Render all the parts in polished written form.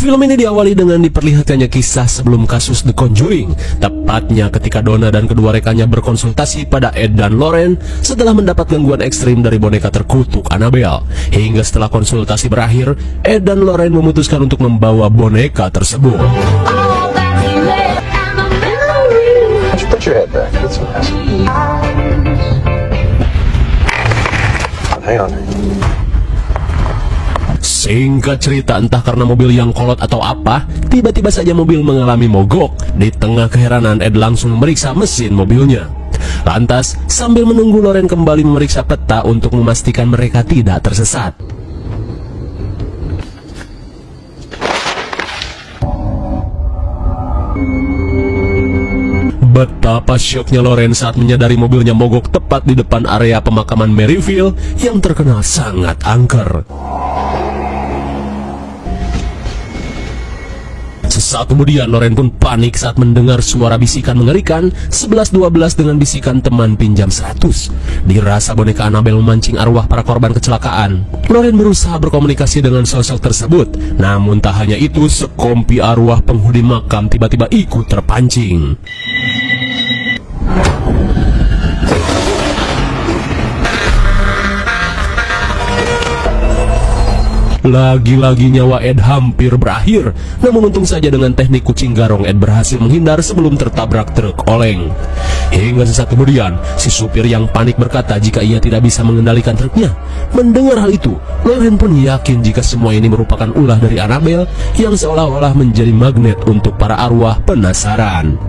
Film ini diawali dengan diperlihatkannya kisah sebelum kasus The Conjuring, tepatnya ketika Donna dan kedua rekannya berkonsultasi pada Ed dan Lorraine setelah mendapat gangguan ekstrim dari boneka terkutuk Annabelle. Hingga setelah konsultasi berakhir, Ed dan Lorraine memutuskan untuk membawa boneka tersebut. Put your head back. Hang on. Singkat cerita, entah karena mobil yang kolot atau apa, tiba-tiba saja mobil mengalami mogok. Di tengah keheranan, Ed langsung memeriksa mesin mobilnya. Lantas, sambil menunggu, Lorraine kembali memeriksa peta untuk memastikan mereka tidak tersesat. Betapa syoknya Lorraine saat menyadari mobilnya mogok tepat di depan area pemakaman Maryville yang terkenal sangat angker. Sesaat kemudian, Lorraine pun panik saat mendengar suara bisikan mengerikan 11-12 dengan bisikan teman pinjam 100. Dirasa boneka Annabelle memancing arwah para korban kecelakaan. Lorraine berusaha berkomunikasi dengan sosok tersebut. Namun tak hanya itu, sekompi arwah penghuni makam tiba-tiba ikut terpancing. Lagi-lagi nyawa Ed hampir berakhir. Namun untung saja dengan teknik kucing garong, Ed berhasil menghindar sebelum tertabrak truk oleng. Hingga sesaat kemudian, si supir yang panik berkata jika ia tidak bisa mengendalikan truknya. Mendengar hal itu, Lorraine pun yakin jika semua ini merupakan ulah dari Annabelle yang seolah-olah menjadi magnet untuk para arwah penasaran.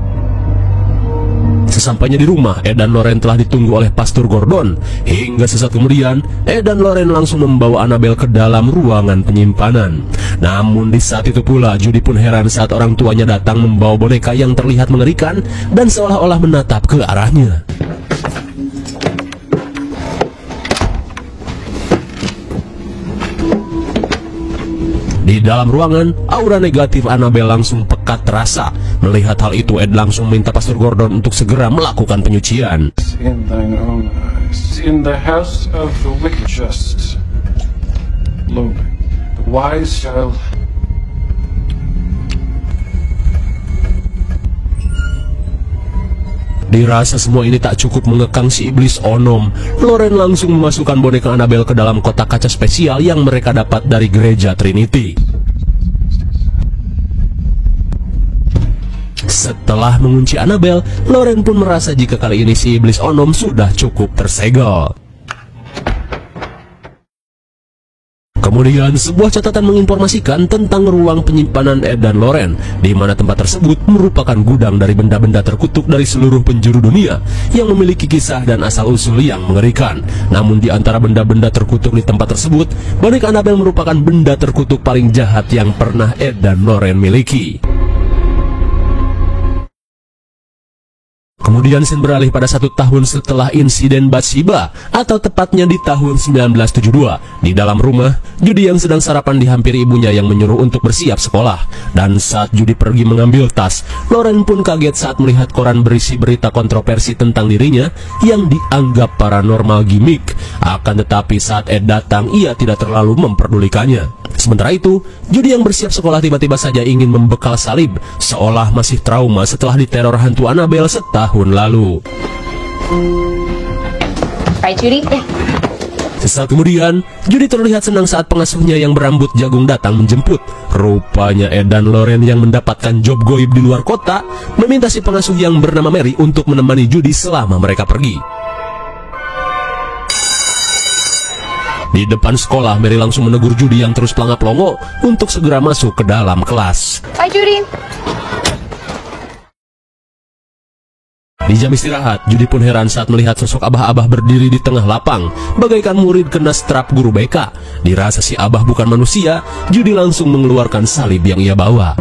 Sesampainya di rumah, Ed dan Lorraine telah ditunggu oleh Pastor Gordon. Hingga sesaat kemudian, Ed dan Lorraine langsung membawa Annabelle ke dalam ruangan penyimpanan. Namun di saat itu pula, Judy pun heran saat orang tuanya datang membawa boneka yang terlihat mengerikan dan seolah-olah menatap ke arahnya. Di dalam ruangan, aura negatif Annabelle langsung pekat terasa. Melihat hal itu, Ed langsung minta Pastor Gordon untuk segera melakukan penyucian. In thine own eyes, in the house of the wicked just, lo, the wise shall... Dirasa semua ini tak cukup mengekang si iblis onom, Lorraine langsung memasukkan boneka Annabelle ke dalam kotak kaca spesial yang mereka dapat dari gereja Trinity. Setelah mengunci Annabelle, Lorraine pun merasa jika kali ini si iblis onom sudah cukup tersegel. Kemudian sebuah catatan menginformasikan tentang ruang penyimpanan Ed dan Lorraine, di mana tempat tersebut merupakan gudang dari benda-benda terkutuk dari seluruh penjuru dunia yang memiliki kisah dan asal-usul yang mengerikan. Namun di antara benda-benda terkutuk di tempat tersebut, boneka Annabelle merupakan benda terkutuk paling jahat yang pernah Ed dan Lorraine miliki. Kemudian scene beralih pada 1 tahun setelah insiden Bathsheba, atau tepatnya di tahun 1972. Di dalam rumah, Judy yang sedang sarapan dihampiri ibunya yang menyuruh untuk bersiap sekolah. Dan saat Judy pergi mengambil tas, Lorraine pun kaget saat melihat koran berisi berita kontroversi tentang dirinya yang dianggap paranormal gimmick. Akan tetapi saat Ed datang, ia tidak terlalu memperdulikannya. Sementara itu, Judy yang bersiap sekolah tiba-tiba saja ingin membekal salib, seolah masih trauma setelah diteror hantu Annabelle setahun lalu. Right, Judy? Sesaat kemudian, Judy terlihat senang saat pengasuhnya yang berambut jagung datang menjemput. Rupanya Ed dan Lorraine yang mendapatkan job goib di luar kota meminta si pengasuh yang bernama Mary untuk menemani Judy selama mereka pergi. Di depan sekolah, Mary langsung menegur Judy yang terus pelangap-pelongo untuk segera masuk ke dalam kelas. Bye, Judy. Di jam istirahat, Judy pun heran saat melihat sosok abah-abah berdiri di tengah lapang, bagaikan murid kena strap guru BK. Dirasa si abah bukan manusia, Judy langsung mengeluarkan salib yang ia bawa.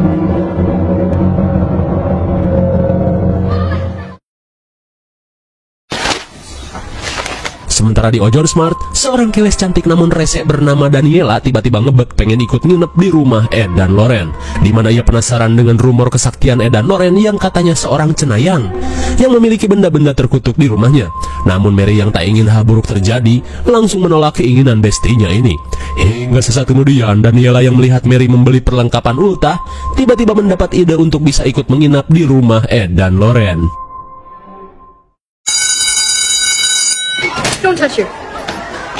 Sementara di Ojor Smart, seorang keles cantik namun rese bernama Daniela tiba-tiba ngebet pengen ikut nginep di rumah Ed dan Lorraine, di mana ia penasaran dengan rumor kesaktian Ed dan Lorraine yang katanya seorang cenayang yang memiliki benda-benda terkutuk di rumahnya. Namun Mary yang tak ingin hal buruk terjadi langsung menolak keinginan bestinya ini. Hingga sesaat kemudian, Daniela yang melihat Mary membeli perlengkapan ultah, tiba-tiba mendapat ide untuk bisa ikut menginap di rumah Ed dan Lauren. Don't touch her.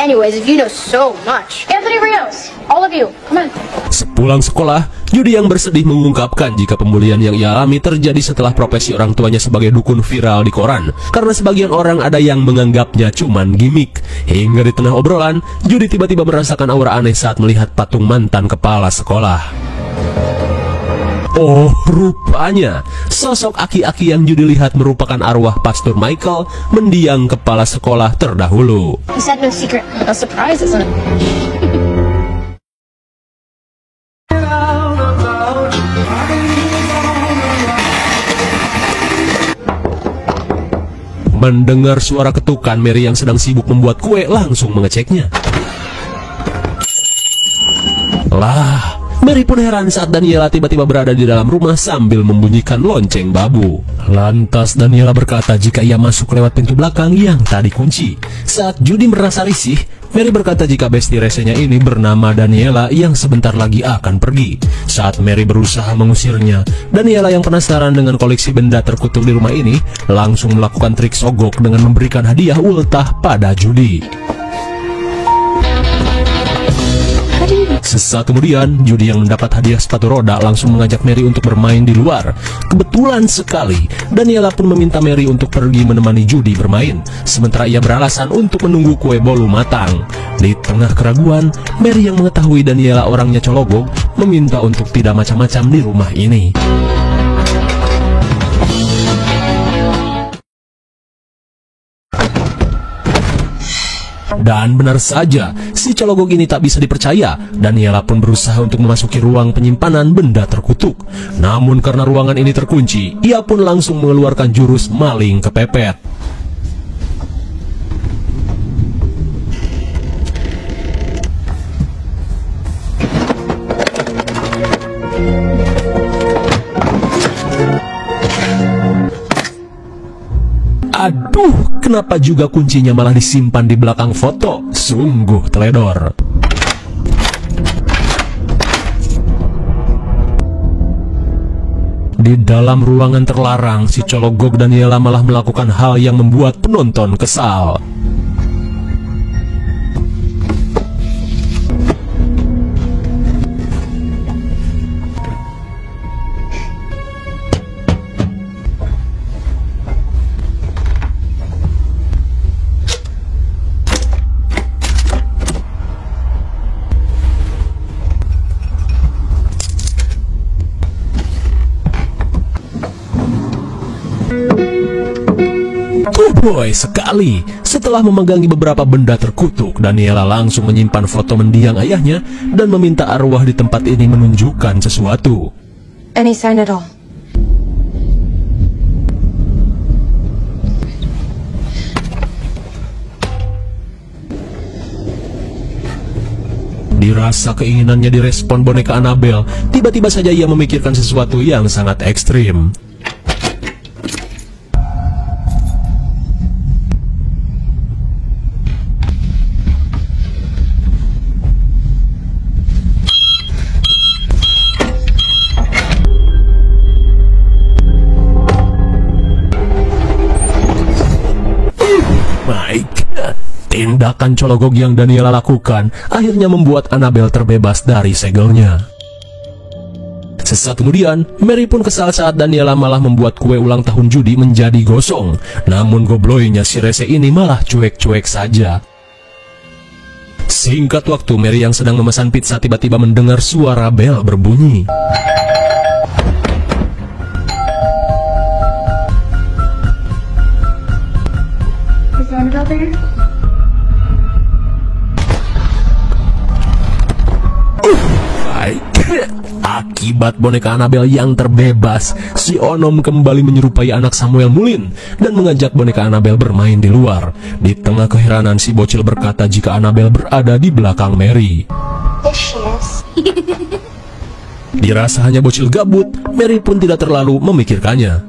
Anyways, if you know so much. Anthony Rios, all of you, come on. Sepulang sekolah, Judy yang bersedih mengungkapkan jika pembulian yang ia alami terjadi setelah profesi orang tuanya sebagai dukun viral di koran. Karena sebagian orang ada yang menganggapnya cuman gimmick. Hingga di tengah obrolan, Judy tiba-tiba merasakan aura aneh saat melihat patung mantan kepala sekolah. Oh, rupanya sosok aki-aki yang Judy lihat merupakan arwah Pastor Michael, mendiang kepala sekolah terdahulu. He said no secret. A surprise, isn't it? Mendengar suara ketukan, Mary yang sedang sibuk membuat kue langsung mengeceknya. Lah, Mary pun heran saat Daniela tiba-tiba berada di dalam rumah sambil membunyikan lonceng babu. Lantas Daniela berkata jika ia masuk lewat pintu belakang yang tak dikunci. Saat Judy merasa risih, Mary berkata jika besti resenya ini bernama Daniela yang sebentar lagi akan pergi. Saat Mary berusaha mengusirnya, Daniela yang penasaran dengan koleksi benda terkutuk di rumah ini langsung melakukan trik sogok dengan memberikan hadiah ultah pada Judy. Sesaat kemudian, Judy yang mendapat hadiah sepatu roda langsung mengajak Mary untuk bermain di luar. Kebetulan sekali, Daniela pun meminta Mary untuk pergi menemani Judy bermain, sementara ia beralasan untuk menunggu kue bolu matang. Di tengah keraguan, Mary yang mengetahui Daniela orangnya cologok, meminta untuk tidak macam-macam di rumah ini. Dan benar saja, si cologok ini tak bisa dipercaya. Daniela pun berusaha untuk memasuki ruang penyimpanan benda terkutuk. Namun karena ruangan ini terkunci, ia pun langsung mengeluarkan jurus maling kepepet. Aduh, kenapa juga kuncinya malah disimpan di belakang foto? Sungguh teledor. Di dalam ruangan terlarang, si cologok Daniela malah melakukan hal yang membuat penonton kesal. Boy sekali. Setelah memegangi beberapa benda terkutuk, Daniela langsung menyimpan foto mendiang ayahnya dan meminta arwah di tempat ini menunjukkan sesuatu. Any sign at all? Dirasa keinginannya direspon boneka Annabelle, tiba-tiba saja ia memikirkan sesuatu yang sangat ekstrim. Tindakan cologok yang Daniela lakukan akhirnya membuat Annabelle terbebas dari segelnya. Sesaat kemudian, Mary pun kesal saat Daniela malah membuat kue ulang tahun Judy menjadi gosong. Namun gobloynya si rese ini malah cuek-cuek saja. Singkat waktu, Mary yang sedang memesan pizza tiba-tiba mendengar suara bel berbunyi. Is Annabelle there? Akibat boneka Annabelle yang terbebas, si Onom kembali menyerupai anak Samuel Mullin dan mengajak boneka Annabelle bermain di luar. Di tengah keheranan, si bocil berkata jika Annabelle berada di belakang Mary. There she is. Dirasa hanya bocil gabut, Mary pun tidak terlalu memikirkannya.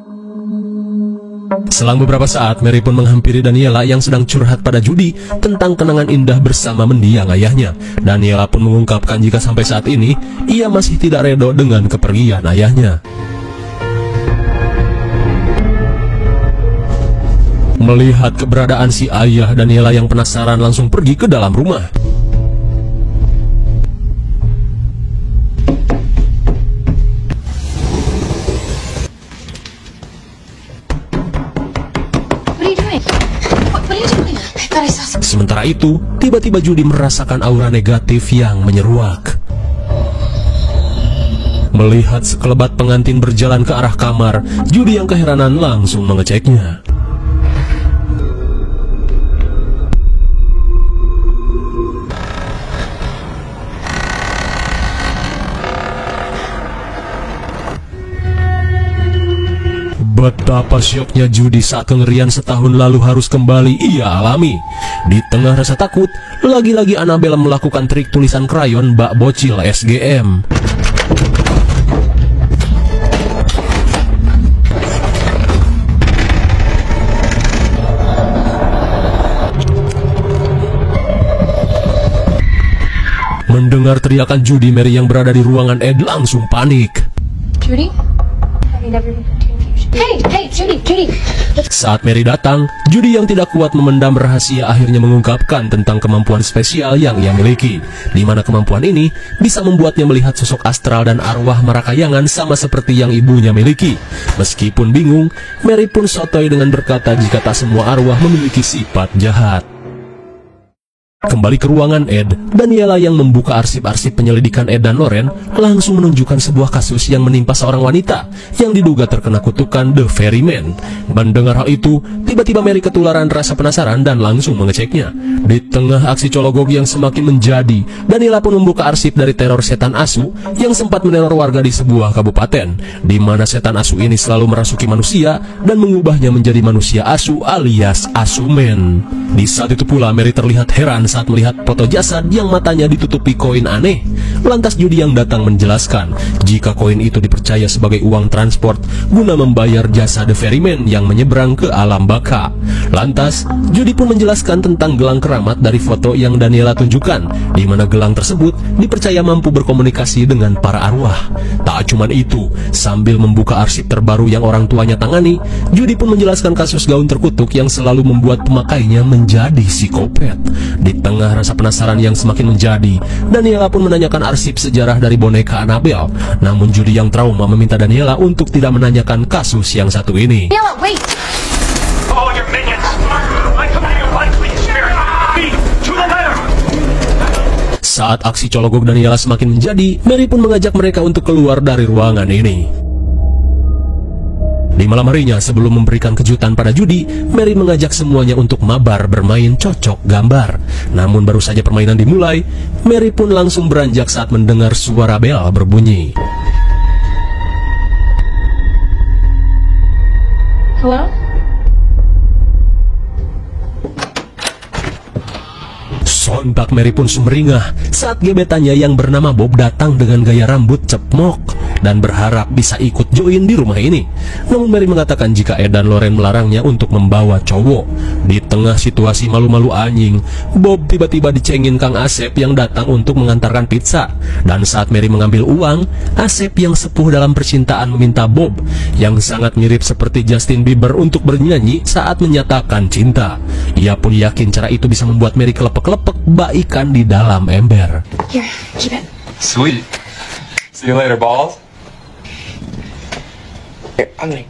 Selang beberapa saat, Mary pun menghampiri Daniela yang sedang curhat pada Judy tentang kenangan indah bersama mendiang ayahnya. Daniela pun mengungkapkan jika sampai saat ini, ia masih tidak redo dengan kepergian ayahnya. Melihat keberadaan si ayah, Daniela yang penasaran langsung pergi ke dalam rumah. Sementara itu, tiba-tiba Judy merasakan aura negatif yang menyeruak. Melihat sekelebat pengantin berjalan ke arah kamar, Judy yang keheranan langsung mengeceknya. Betapa syoknya Judy saat kengerian setahun lalu harus kembali ia alami. Di tengah rasa takut, lagi-lagi Annabelle melakukan trik tulisan krayon bak bocil SGM. Mendengar teriakan Judy, Mary yang berada di ruangan Ed langsung panik. Judy? Have you never been confused? Hey, Judy. Saat Mary datang, Judy yang tidak kuat memendam rahasia akhirnya mengungkapkan tentang kemampuan spesial yang ia miliki, di mana kemampuan ini bisa membuatnya melihat sosok astral dan arwah marakayangan sama seperti yang ibunya miliki. Meskipun bingung, Mary pun sotoy dengan berkata jika tak semua arwah memiliki sifat jahat. Kembali ke ruangan Ed, Daniela yang membuka arsip-arsip penyelidikan Ed dan Lauren langsung menunjukkan sebuah kasus yang menimpa seorang wanita yang diduga terkena kutukan The Ferryman. Mendengar hal itu, tiba-tiba Mary ketularan rasa penasaran dan langsung mengeceknya. Di tengah aksi cologog yang semakin menjadi, Daniela pun membuka arsip dari teror setan asu yang sempat meneror warga di sebuah kabupaten, di mana setan asu ini selalu merasuki manusia dan mengubahnya menjadi manusia asu alias Asumen. Di saat itu pula Mary terlihat heran saat melihat foto jasad yang matanya ditutupi koin aneh. Lantas Judy yang datang menjelaskan jika koin itu dipercaya sebagai uang transport guna membayar jasa The Ferryman yang menyeberang ke alam baka. Lantas Judy pun menjelaskan tentang gelang keramat dari foto yang Daniela tunjukkan, di mana gelang tersebut dipercaya mampu berkomunikasi dengan para arwah. Tak cuma itu, sambil membuka arsip terbaru yang orang tuanya tangani, Judy pun menjelaskan kasus gaun terkutuk yang selalu membuat pemakainya menjadi psikopat. Di tengah rasa penasaran yang semakin menjadi, Daniela pun menanyakan arsip sejarah dari boneka Annabelle. Namun Judy yang trauma meminta Daniela untuk tidak menanyakan kasus yang satu ini. Daniela, wait! All your minions! I command you, unclean spirit! Be to the letter! Saat aksi cologog Daniela semakin menjadi, Mary pun mengajak mereka untuk keluar dari ruangan ini. Di malam harinya, sebelum memberikan kejutan pada Judy, Mary mengajak semuanya untuk mabar bermain cocok gambar. Namun baru saja permainan dimulai, Mary pun langsung beranjak saat mendengar suara bel berbunyi. Hello? Sontak Mary pun sumringah saat gebetannya yang bernama Bob datang dengan gaya rambut cepmok dan berharap bisa ikut join di rumah ini. Namun Mary mengatakan jika Ed dan Lauren melarangnya untuk membawa cowok. Di tengah situasi malu-malu anjing, Bob tiba-tiba dicengin Kang Asep yang datang untuk mengantarkan pizza. Dan saat Mary mengambil uang, Asep yang sepuh dalam percintaan meminta Bob yang sangat mirip seperti Justin Bieber untuk bernyanyi saat menyatakan cinta. Ia pun yakin cara itu bisa membuat Mary kelepek-kelepek baikan di dalam ember. Here, keep it. Sweet. See you later, balls. Here, I'm gonna...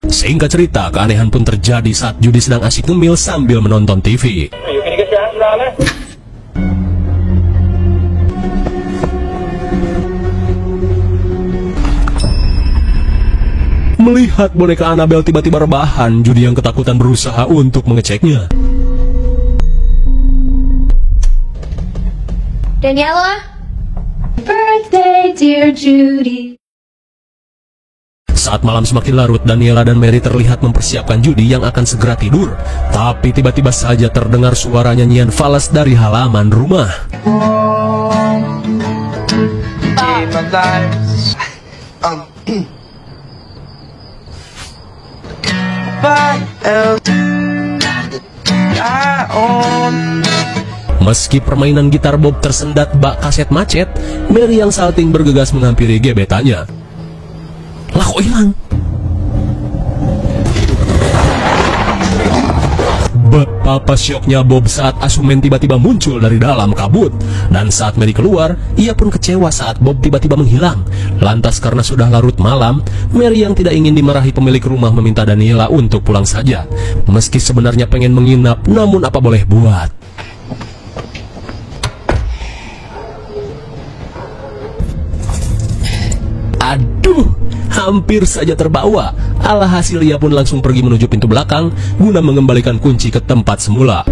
Singkat cerita, keanehan pun terjadi saat Judy sedang asyik ngemil sambil menonton TV. Melihat boneka Annabelle tiba-tiba rebahan, Judy yang ketakutan berusaha untuk mengeceknya. Daniela? Birthday, dear Judy. Saat malam semakin larut, Daniela dan Mary terlihat mempersiapkan Judy yang akan segera tidur. Tapi tiba-tiba saja terdengar suara nyanyian falas dari halaman rumah. nobody else I own. Meski permainan gitar Bob tersendat bak kaset macet, Mary yang salting bergegas menghampiri gebetannya. Lah kok hilang? Betapa syoknya Bob saat asumen tiba-tiba muncul dari dalam kabut. Dan saat Mary keluar, ia pun kecewa saat Bob tiba-tiba menghilang. Lantas karena sudah larut malam, Mary yang tidak ingin dimarahi pemilik rumah meminta Daniela untuk pulang saja. Meski sebenarnya pengen menginap, namun apa boleh buat. Aduh, hampir saja terbawa. Alhasil ia pun langsung pergi menuju pintu belakang guna mengembalikan kunci ke tempat semula.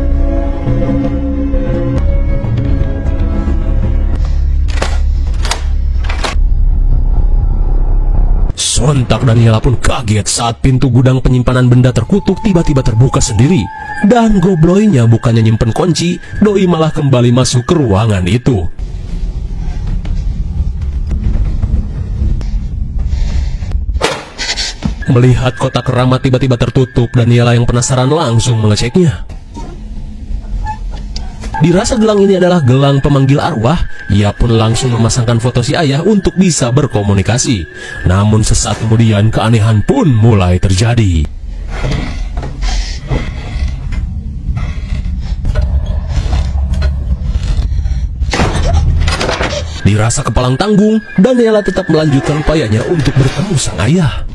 Sontak Daniela pun kaget saat pintu gudang penyimpanan benda terkutuk tiba-tiba terbuka sendiri. Dan gobloynya bukannya nyimpen kunci, doi malah kembali masuk ke ruangan itu. Melihat kotak keramat tiba-tiba tertutup, Daniela yang penasaran langsung mengeceknya. Dirasa gelang ini adalah gelang pemanggil arwah, ia pun langsung memasangkan foto si ayah untuk bisa berkomunikasi. Namun sesaat kemudian keanehan pun mulai terjadi. Dirasa kepalang tanggung, Daniela tetap melanjutkan upayanya untuk bertemu sang ayah.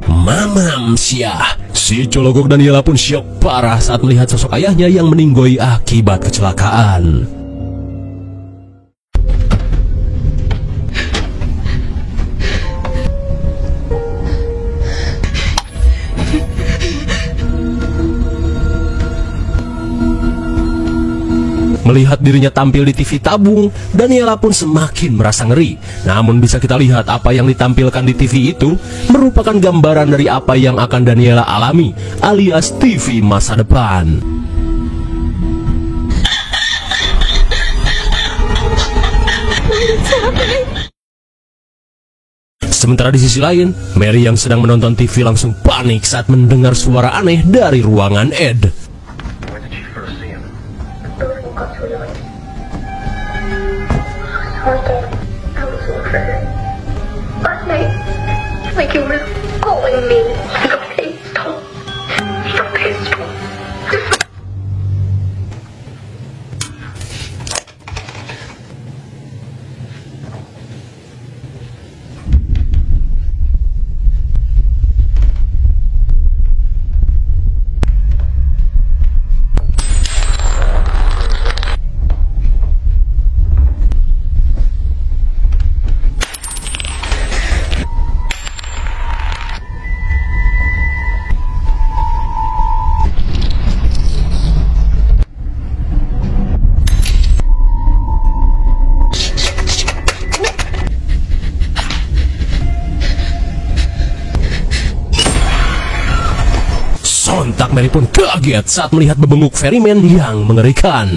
Mamam syah. Si cologok Daniela pun syok parah saat melihat sosok ayahnya yang meninggoy akibat kecelakaan. Melihat dirinya tampil di TV tabung, Daniela pun semakin merasa ngeri. Namun bisa kita lihat apa yang ditampilkan di TV itu merupakan gambaran dari apa yang akan Daniela alami, alias TV masa depan. Sementara di sisi lain, Mary yang sedang menonton TV langsung panik saat mendengar suara aneh dari ruangan Ed. Like you were calling me. The pistol. The pistol. Sontak Mary pun kaget saat melihat bebenguk ferryman yang mengerikan.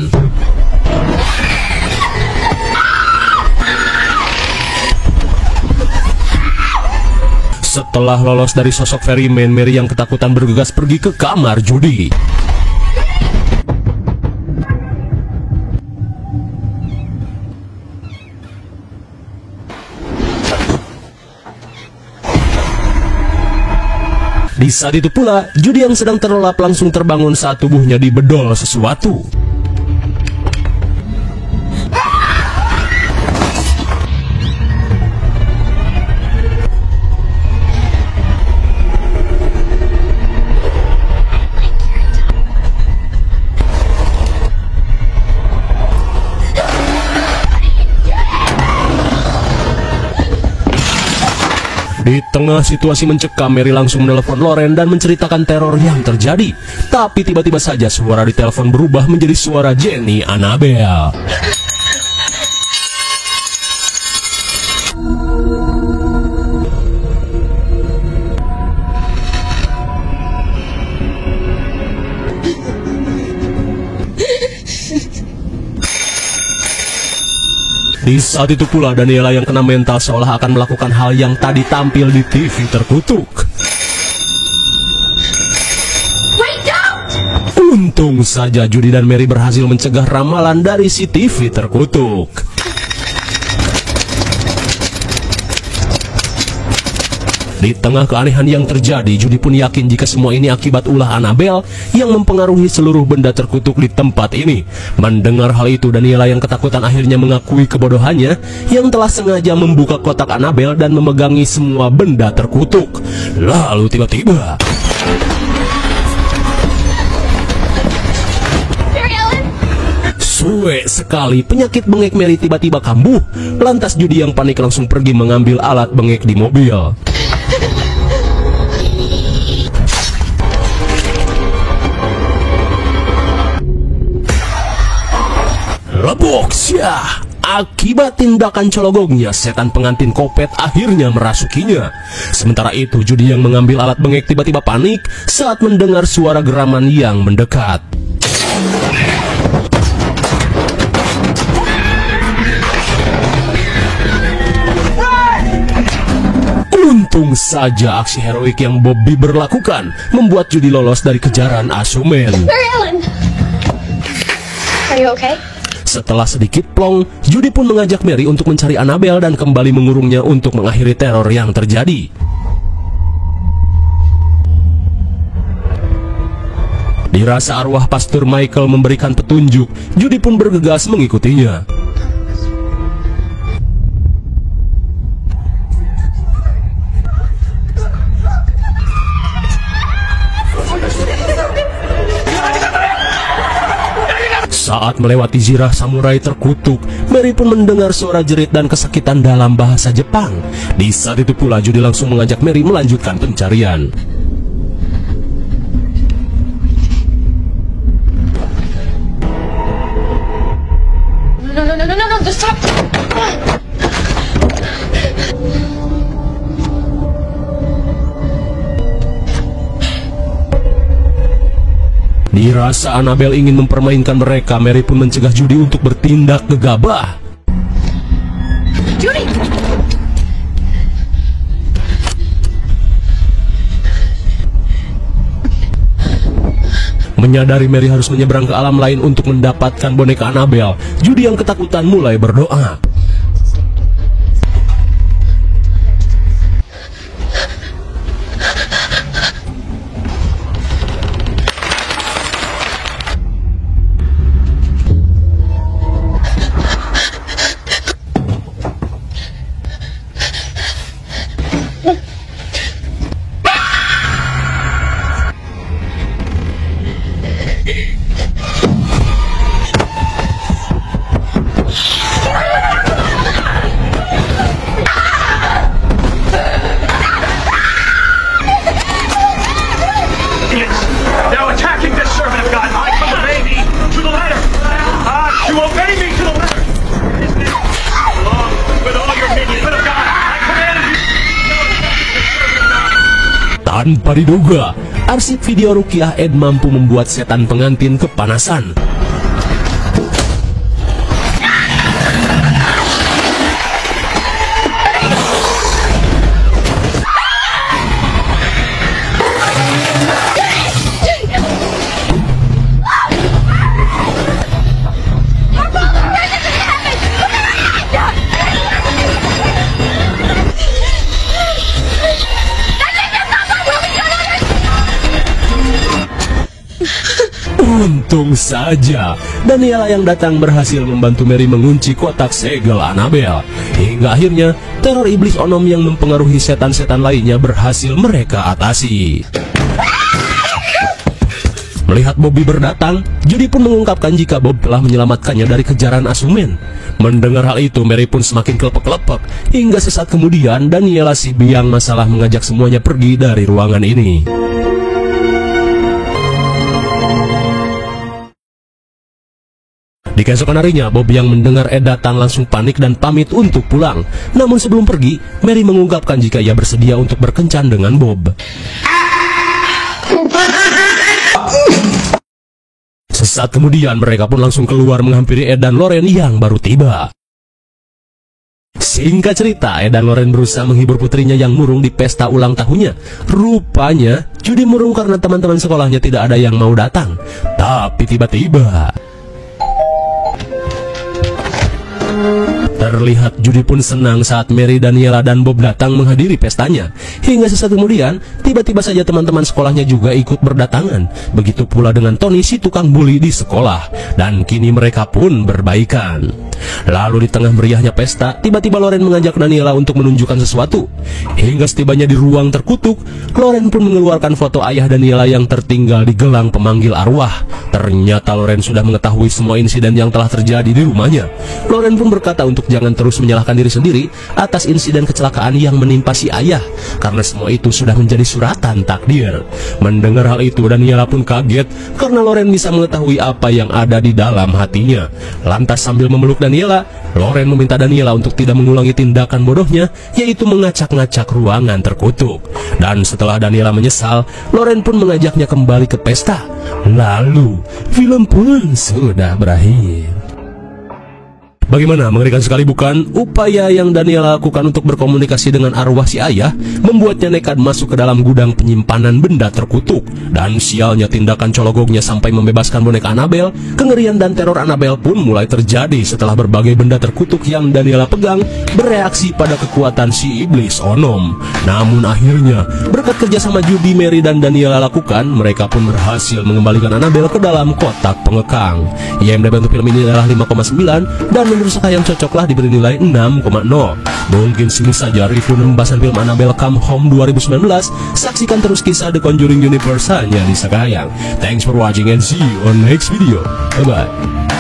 Setelah lolos dari sosok ferryman, Mary yang ketakutan bergegas pergi ke kamar judi. Di saat itu pula, Judy yang sedang terlelap langsung terbangun saat tubuhnya dibedol sesuatu. Di tengah situasi mencekam, Mary langsung menelepon Loren dan menceritakan teror yang terjadi. Tapi tiba-tiba saja suara di telepon berubah menjadi suara Jenny Annabelle. Di saat itu pula Daniela yang kena mental seolah akan melakukan hal yang tadi tampil di TV terkutuk. Wait, don't! Untung saja Judy dan Mary berhasil mencegah ramalan dari si TV terkutuk. Di tengah keanehan yang terjadi, Judy pun yakin jika semua ini akibat ulah Annabelle yang mempengaruhi seluruh benda terkutuk di tempat ini. Mendengar hal itu, Daniela yang ketakutan akhirnya mengakui kebodohannya yang telah sengaja membuka kotak Annabelle dan memegangi semua benda terkutuk. Lalu tiba-tiba suwe sekali, penyakit bengek Mary tiba-tiba kambuh. Lantas Judy yang panik langsung pergi mengambil alat bengek di mobil. Lebok syah. Akibat tindakan cologongnya, setan pengantin Kopet akhirnya merasukinya. Sementara itu, Judy yang mengambil alat bengek tiba-tiba panik saat mendengar suara geraman yang mendekat. Untung saja aksi heroik yang Bob Bieber lakukan membuat Judy lolos dari kejaran asumen. Mary Ellen! Are you okay? Setelah sedikit plong, Judy pun mengajak Mary untuk mencari Annabelle dan kembali mengurungnya untuk mengakhiri teror yang terjadi. Dirasa arwah Pastor Michael memberikan petunjuk, Judy pun bergegas mengikutinya. Saat melewati zirah samurai terkutuk, Mary pun mendengar suara jerit dan kesakitan dalam bahasa Jepang. Di saat itu pula Judy langsung mengajak Mary melanjutkan pencarian. No, just stop! Dirasa Annabelle ingin mempermainkan mereka, Mary pun mencegah Judy untuk bertindak gegabah. Judy! Menyadari Mary harus menyeberang ke alam lain untuk mendapatkan boneka Annabelle, Judy yang ketakutan mulai berdoa. Now attacking this servant of God, I command thee to the letter. To obey me to the letter. Along with all your minions, but of God, I command you. Tanpa diduga, arsip video Rukiah Ed mampu membuat setan pengantin kepanasan. Untung saja, Daniela yang datang berhasil membantu Mary mengunci kotak segel Annabelle. Hingga akhirnya, teror iblis onom yang mempengaruhi setan-setan lainnya berhasil mereka atasi. Melihat Bobby berdatang, Judy pun mengungkapkan jika Bob telah menyelamatkannya dari kejaran asumen. Mendengar hal itu, Mary pun semakin kelepek-kelepek, hingga sesaat kemudian Daniela si biang masalah mengajak semuanya pergi dari ruangan ini. Di keesokan harinya, Bob yang mendengar Ed datang langsung panik dan pamit untuk pulang. Namun sebelum pergi, Mary mengungkapkan jika ia bersedia untuk berkencan dengan Bob. Sesaat kemudian, mereka pun langsung keluar menghampiri Ed dan Lauren yang baru tiba. Singkat cerita, Ed dan Loren berusaha menghibur putrinya yang murung di pesta ulang tahunnya. Rupanya, Judy murung karena teman-teman sekolahnya tidak ada yang mau datang. Tapi tiba-tiba terlihat Judy pun senang saat Mary, Daniela, dan Bob datang menghadiri pestanya. Hingga sesaat kemudian, tiba-tiba saja teman-teman sekolahnya juga ikut berdatangan. Begitu pula dengan Tony, si tukang bully di sekolah. Dan kini mereka pun berbaikan. Lalu di tengah meriahnya pesta, tiba-tiba Loren mengajak Daniela untuk menunjukkan sesuatu. Hingga setibanya di ruang terkutuk, Loren pun mengeluarkan foto ayah Daniela yang tertinggal di gelang pemanggil arwah. Ternyata Loren sudah mengetahui semua insiden yang telah terjadi di rumahnya. Loren pun berkata untuk jangan terus menyalahkan diri sendiri atas insiden kecelakaan yang menimpa si ayah, karena semua itu sudah menjadi suratan takdir. Mendengar hal itu, Daniela pun kaget karena Loren bisa mengetahui apa yang ada di dalam hatinya. Lantas sambil memeluk Daniela, Loren meminta Daniela untuk tidak mengulangi tindakan bodohnya, yaitu mengacak-ngacak ruangan terkutuk. Dan setelah Daniela menyesal, Loren pun mengajaknya kembali ke pesta. Lalu, film pun sudah berakhir. Bagaimana, mengerikan sekali bukan? Upaya yang Daniela lakukan untuk berkomunikasi dengan arwah si ayah membuatnya nekat masuk ke dalam gudang penyimpanan benda terkutuk. Dan sialnya tindakan cologognya sampai membebaskan boneka Annabelle. Kengerian dan teror Annabelle pun mulai terjadi setelah berbagai benda terkutuk yang Daniela pegang bereaksi pada kekuatan si iblis Onom. Namun akhirnya, berkat kerjasama Judy, Mary, dan Daniela lakukan, mereka pun berhasil mengembalikan Annabelle ke dalam kotak pengekang. IMDb untuk film ini adalah 5,9 dan menurut saya yang cocoklah diberi nilai 6,0. Mungkin sini saja review dan pembahasan film Annabelle Come Home 2019. Saksikan terus kisah The Conjuring Universe hanya di Sekayang. Thanks for watching and see you on next video. Bye bye.